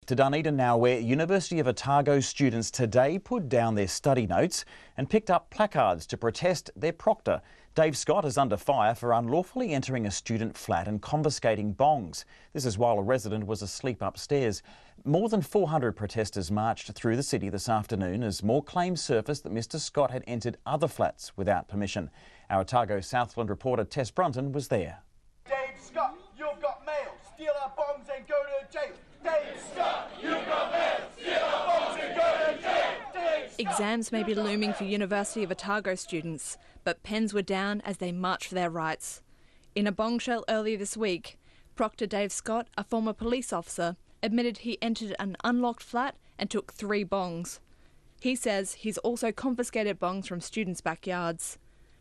To Dunedin now, where University of Otago students today put down their study notes and picked up placards to protest their proctor. Dave Scott is under fire for unlawfully entering a student flat and confiscating bongs. This is while a resident was asleep upstairs. More than 400 protesters marched through the city this afternoon as more claims surfaced that Mr Scott had entered other flats without permission. Our Otago Southland reporter Tess Brunton was there. Dave Scott, you've got mail. Steal our bongs and go to jail. Dave Scott, you've got mail. Steal our bongs and go to jail. Dave Scott. Exams may be looming for University of Otago students, but pens were down as they marched for their rights. In a bombshell earlier this week, Proctor Dave Scott, a former police officer, admitted he entered an unlocked flat and took 3 bongs. He says he's also confiscated bongs from students' backyards.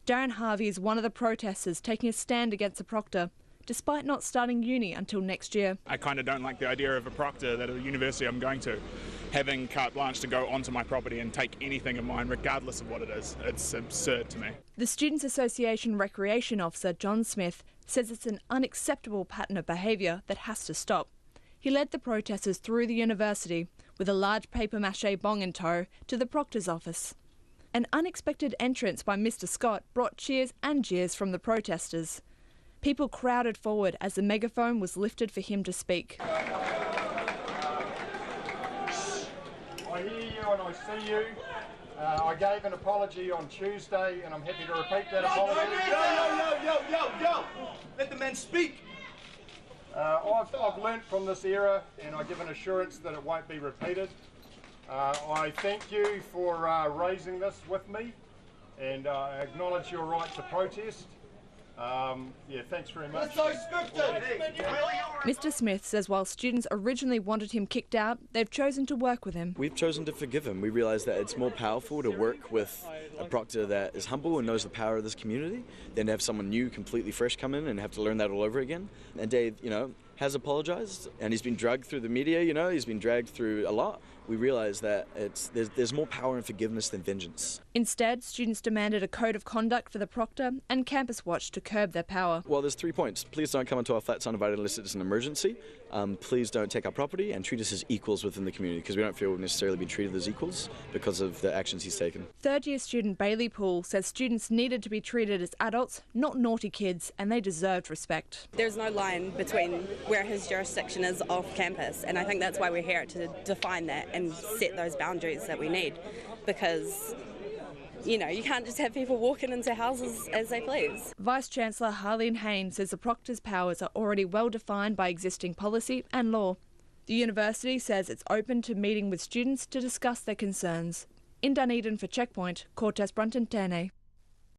Darren Harvey is one of the protesters taking a stand against the proctor, despite not starting uni until next year. I kind of don't like the idea of a proctor at a university I'm going to having carte blanche to go onto my property and take anything of mine regardless of what it is. It's absurd to me. The Students' Association Recreation Officer John Smith says it's an unacceptable pattern of behaviour that has to stop. He led the protesters through the university with a large papier-mâché bong in tow to the proctor's office. An unexpected entrance by Mr Scott brought cheers and jeers from the protesters. People crowded forward as the megaphone was lifted for him to speak. I hear you and I see you. I gave an apology on Tuesday and I'm happy to repeat that apology. Yo! Let the man speak. I've learnt from this era and I give an assurance that it won't be repeated. I thank you for raising this with me and I acknowledge your right to protest. Thanks very much. Mr Smith says while students originally wanted him kicked out, they've chosen to work with him. We've chosen to forgive him. We realise that it's more powerful to work with a proctor that is humble and knows the power of this community than to have someone new, completely fresh come in and have to learn that all over again. And Dave, has apologised and he's been dragged through the media, he's been dragged through a lot. We realise that there's more power in forgiveness than vengeance. Instead, students demanded a code of conduct for the proctor and campus watch to curb their power. Well, there's 3 points. Please don't come into our flats uninvited unless it's an emergency. Please don't take our property and treat us as equals within the community because we don't feel we've necessarily been treated as equals because of the actions he's taken. Third-year student Bailey Poole says students needed to be treated as adults, not naughty kids, and they deserved respect. There's no line between where his jurisdiction is off campus, and I think that's why we're here, to define that and set those boundaries that we need, because you can't just have people walking into houses as they please. Vice-Chancellor Harleen Hayne says the proctor's powers are already well defined by existing policy and law. The university says it's open to meeting with students to discuss their concerns. In Dunedin for Checkpoint, Tess Brunton, Tēnei.